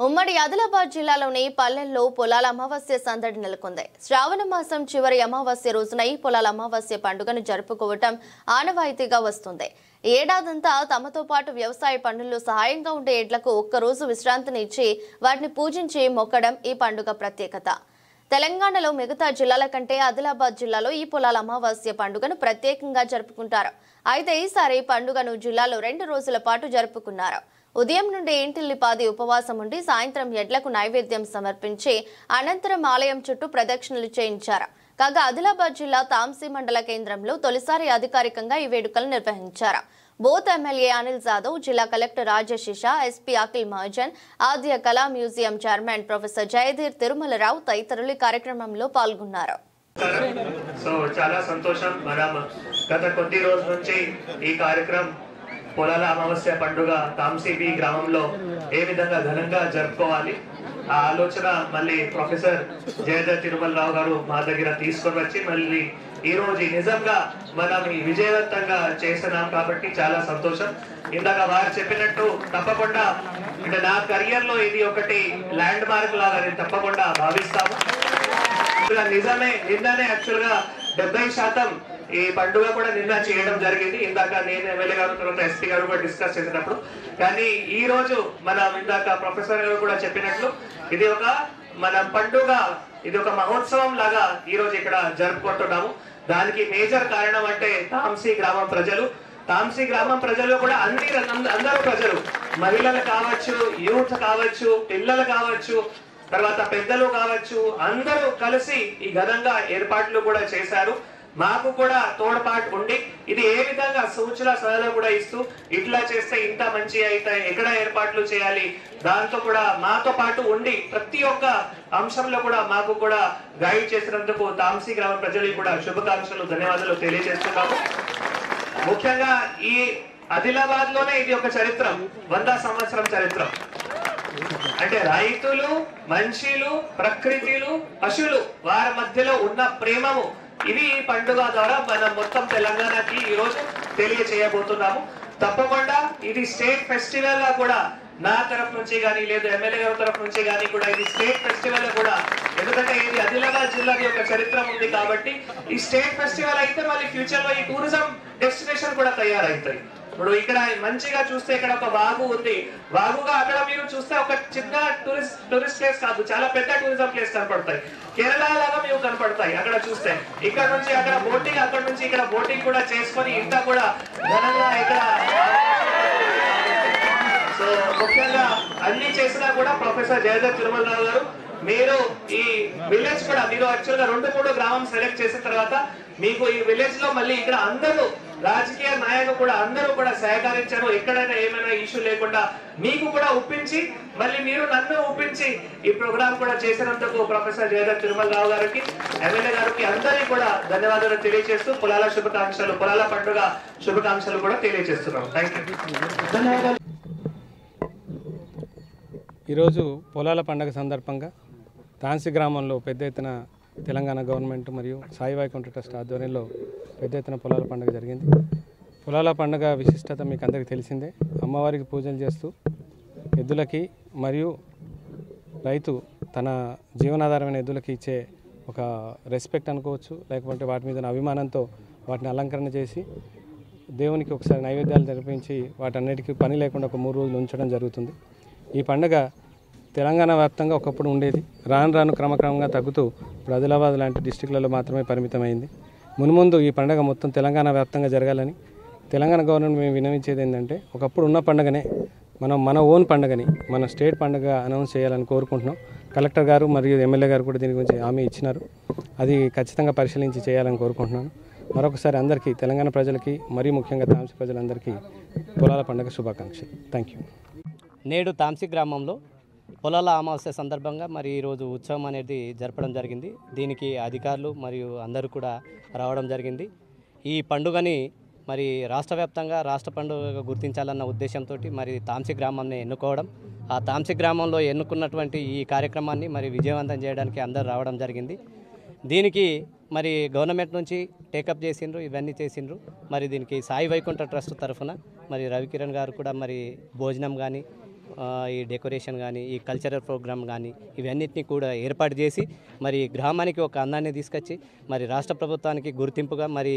ఉమ్మడి ఆదిలాబాద్ జిల్లాలోని పల్లెల్లో పొలాల అమావాస్య సందడి నెలకొంది. శ్రావణ మాసం చివరి అమావాస్య రోజున ఈ పొలాల అమావాస్య పండుగను జరుపుకోవటం ఆనవాయితీగా వస్తుంది. ఏడాదంతా తమతో పాటు వ్యవసాయ పనుల్లో సహాయంగా ఉండే ఎడ్లకు ఒక్కరోజు విశ్రాంతిని ఇచ్చి వాటిని పూజించి మొక్కడం ఈ పండుగ ప్రత్యేకత. తెలంగాణలో మిగతా జిల్లాల కంటే ఆదిలాబాద్ జిల్లాలో ఈ పొలాల అమావాస్య పండుగను ప్రత్యేకంగా జరుపుకుంటారు. అయితే ఈసారి పండుగను జిల్లాలో 2 రోజుల పాటు జరుపుకున్నారు. ఉదయం నుండి ఇంటిల్లిపాది ఉపవాసం ఉండి సాయంత్రం ఎడ్లకు నైవేద్యం సమర్పించి అనంతరం ఆలయం చుట్టూ ప్రదక్షిణలు చేయించారు. కాగా ఆదిలాబాద్ జిల్లా తాంసీ మండల కేంద్రంలో తొలిసారి అధికారికంగా ఈ వేడుకలు నిర్వహించారు. బోత్ ఎమ్మెల్యే అనిల్ జాదవ్, జిల్లా collector Rajasesha, SP Akhil Mahajan, Aadya Kala museum chairman professor Jayadheer Tirumalarao తదితరులు ఈ కార్యక్రమంలో పాల్గొన్నారు. చాలా సంతోషం. మనం గత కొద్ది రోజుల నుంచి ఈ కార్యక్రమం పొలాల అమావాస్య పండుగ తాంసీబీ గ్రామంలో ఏ విధంగా ఘనంగా జరుపుకోవాలి ఆ ఆలోచన మళ్ళీ ప్రొఫెసర్ జయధీర్ తిరుమలరావు గారు మా దగ్గర తీసుకొని వచ్చి మళ్ళీ ఈ రోజు నిజంగా మనం విజయవంతంగా చేస్తున్నాం కాబట్టి చాలా సంతోషం. ఇందాక వారు చెప్పినట్టు తప్పకుండా అంటే నా కెరియర్ లో ఇది ఒకటి ల్యాండ్ మార్క్ లాగా నేను తప్పకుండా భావిస్తాము. నిజమే, నిన్ననే యాక్చువల్ గా 70% ఈ పండుగ కూడా నిన్న చేయడం జరిగింది. ఇందాక నేను ఎమ్మెల్యే గారు తర్వాత ఎస్పీ గారు కూడా డిస్కస్ చేసినప్పుడు. కానీ ఈ రోజు మనం ఇందాక ప్రొఫెసర్ గారు కూడా చెప్పినట్లు ఇది ఒక మన పండుగ, ఇది ఒక మహోత్సవం లాగా ఈ రోజు ఇక్కడ జరుపుకుంటున్నాము. దానికి మేజర్ కారణం అంటే తాంసీ గ్రామం ప్రజలు. తాంసీ గ్రామం ప్రజలు కూడా అందరూ ప్రజలు, మహిళలు కావచ్చు, యూత్ కావచ్చు, పిల్లలు కావచ్చు, తర్వాత పెద్దలు కావచ్చు, అందరూ కలిసి ఈ ఘనంగా ఏర్పాట్లు కూడా చేశారు. మాకు కూడా తోడ్పాటు ఉండి ఇది ఏ విధంగా సూచన సలహాలు కూడా ఇస్తూ ఇట్లా చేస్తే ఇంత మంచి అయితే ఎక్కడ ఏర్పాట్లు చేయాలి దాంతో కూడా మాతో పాటు ఉండి ప్రతి ఒక్క అంశంలో కూడా మాకు కూడా గైడ్ చేసినందుకు తాంసీ గ్రామ ప్రజలకు కూడా శుభాకాంక్షలు, ధన్యవాదాలు తెలియజేస్తున్నాము. ముఖ్యంగా ఈ ఆదిలాబాద్ లోనే ఇది ఒక చరిత్రం, 100 సంవత్సరం చరిత్రం. అంటే రైతులు, మనుషులు, ప్రకృతిలు, పశువులు వారి మధ్యలో ఉన్న ప్రేమము ఇది ఈ పండుగ ద్వారా మనం మొత్తం తెలంగాణకి ఈ రోజు తెలియచేయబోతున్నాము. తప్పకుండా ఇది స్టేట్ ఫెస్టివల్ గా కూడా నా తరఫు నుంచి కానీ లేదు ఎమ్మెల్యే గారి తరఫు నుంచి కానీ కూడా ఇది స్టేట్ ఫెస్టివల్ కూడా, ఎందుకంటే ఇది ఆదిలాబాద్ జిల్లాకి ఒక చరిత్ర ఉంది కాబట్టి ఈ స్టేట్ ఫెస్టివల్ అయితే మళ్ళీ ఫ్యూచర్ లో ఈ టూరిజం డెస్టినేషన్ కూడా తయారవుతాయి. ఇప్పుడు ఇక్కడ మంచిగా చూస్తే ఇక్కడ ఒక వాగు ఉంది, వాగుగా అక్కడ మీరు చూస్తే ఒక చిన్న టూరిస్ట్ ప్లేస్ కాదు, చాలా పెద్ద టూరిజం ప్లేస్ కనపడతాయి. కేరళ లాగా మీకు కనపడతాయి అక్కడ చూస్తే. ఇక్కడ నుంచి అక్కడ బోటింగ్, అక్కడ నుంచి ఇక్కడ బోటింగ్ కూడా చేసుకొని ఇంత కూడా ఘనంగా ఇక్కడ. సో ముఖ్యంగా అన్ని చేసినా కూడా ప్రొఫెసర్ జయధీర్ తిరుమలరావు గారు మీరు ఈ విలేజ్ కూడా మీరు యాక్చువల్ గా 2-3 గ్రామం సెలెక్ట్ చేసిన తర్వాత మీకు ఈ విలేజ్ లో మళ్ళీ ఇక్కడ అందరూ రాజకీయ నాయకులు కూడా అందరూ కూడా సహకరించారు. ఎక్కడైనా ఏమైనా ఇష్యూ లేకుండా మీకు కూడా ఒప్పించి మళ్ళీ మీరు నన్ను ఒప్పించి ఈ ప్రోగ్రామ్ కూడా చేసినందుకు ప్రొఫెసర్ జయధీర్ తిరుమలరావు గారికి, ఎమ్మెల్యే గారికి అందరికీ కూడా ధన్యవాదాలు తెలియజేస్తూ పొలాల శుభాకాంక్షలు, పొలాల పండుగ శుభాకాంక్షలు కూడా తెలియజేస్తున్నాం. Thank you. ఈరోజు పొలాల పండుగ సందర్భంగా తాంసీ గ్రామంలో పెద్ద ఎత్తున తెలంగాణ గవర్నమెంట్ మరియు సాయి వైకుంఠ ట్రస్ట్ ఆధ్వర్యంలో పెద్ద ఎత్తున పొలాల పండుగ జరిగింది. పొలాల పండుగ విశిష్టత మీకు అందరికీ తెలిసిందే. అమ్మవారికి పూజలు చేస్తూ ఎద్దులకి మరియు రైతు తన జీవనాధారమైన ఎద్దులకి ఇచ్చే ఒక రెస్పెక్ట్ అనుకోవచ్చు, లేకపోతే వాటి మీద అభిమానంతో వాటిని అలంకరణ చేసి దేవునికి ఒకసారి నైవేద్యాలు జరిపించి వాటన్నిటికీ పని లేకుండా ఒక 3 రోజులు ఉంచడం జరుగుతుంది. ఈ పండుగ తెలంగాణ వ్యాప్తంగా ఒకప్పుడు ఉండేది, రాను క్రమక్రమంగా తగ్గుతూ ఇప్పుడు ఆదిలాబాద్ లాంటి డిస్టిక్లలో మాత్రమే పరిమితమైంది. మున్ముందు ఈ పండుగ మొత్తం తెలంగాణ వ్యాప్తంగా జరగాలని తెలంగాణ గవర్నమెంట్ మేము విన్నవించేది ఏంటంటే, ఒకప్పుడు ఉన్న పండుగనే మన ఓన్ పండుగని మన స్టేట్ పండుగ అనౌన్స్ చేయాలని కోరుకుంటున్నాం. కలెక్టర్ గారు మరియు ఎమ్మెల్యే గారు కూడా దీని గురించి హామీ ఇచ్చినారు. అది ఖచ్చితంగా పరిశీలించి చేయాలని కోరుకుంటున్నాను. మరొకసారి అందరికీ, తెలంగాణ ప్రజలకి మరీ ముఖ్యంగా తాంసీ ప్రజలందరికీ పొలాల పండుగ శుభాకాంక్షలు. Thank you. నేడు తాంసీ గ్రామంలో పొలాల అమావాస్య సందర్భంగా మరి ఈరోజు ఉత్సవం అనేది జరపడం జరిగింది. దీనికి అధికారులు మరియు అందరూ కూడా రావడం జరిగింది. ఈ పండుగని మరి రాష్ట్ర వ్యాప్తంగా రాష్ట్ర పండుగగా గుర్తించాలన్న ఉద్దేశంతో మరి తాంసీ గ్రామాన్ని ఎన్నుకోవడం, ఆ తాంసీ గ్రామంలో ఎన్నుకున్నటువంటి ఈ కార్యక్రమాన్ని మరి విజయవంతం చేయడానికి అందరూ రావడం జరిగింది. దీనికి మరి గవర్నమెంట్ నుంచి టేకప్ చేసిండ్రు, ఇవన్నీ చేసిండ్రు. మరి దీనికి సాయి వైకుంఠ ట్రస్ట్ తరఫున మరి రవికిరణ్ గారు కూడా మరి భోజనం కానీ ఈ డెకరేషన్ కానీ ఈ కల్చరల్ ప్రోగ్రామ్ కానీ ఇవన్నిటిని కూడా ఏర్పాటు చేసి మరి గ్రామానికి ఒక అందాన్ని తీసుకొచ్చి మరి రాష్ట్ర ప్రభుత్వానికి గుర్తింపుగా మరి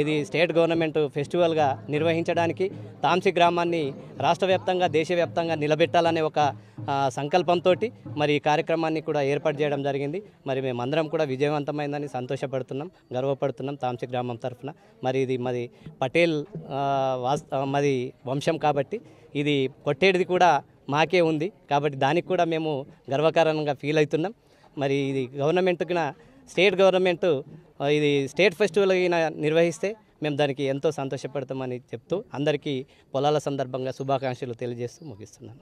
ఏది స్టేట్ గవర్నమెంట్ ఫెస్టివల్గా నిర్వహించడానికి తాంసీ గ్రామాన్ని రాష్ట్ర వ్యాప్తంగా దేశవ్యాప్తంగా నిలబెట్టాలనే ఒక సంకల్పంతో మరి ఈ కార్యక్రమాన్ని కూడా ఏర్పాటు చేయడం జరిగింది. మరి మేమందరం కూడా విజయవంతమైందని సంతోషపడుతున్నాం, గర్వపడుతున్నాం తాంసీ గ్రామం తరఫున. మరి ఇది మరి పటేల్ మరి వంశం కాబట్టి ఇది కొట్టేటిది కూడా మాకే ఉంది కాబట్టి దానికి కూడా మేము గర్వకారణంగా ఫీల్ అవుతున్నాం. మరి ఇది గవర్నమెంట్కి స్టేట్ గవర్నమెంట్ ఇది స్టేట్ ఫెస్టివల్ నిర్వహిస్తే మేము దానికి ఎంతో సంతోషపడతామని చెప్తూ అందరికీ పొలాల సందర్భంగా శుభాకాంక్షలు తెలియజేస్తూ ముగిస్తున్నాను.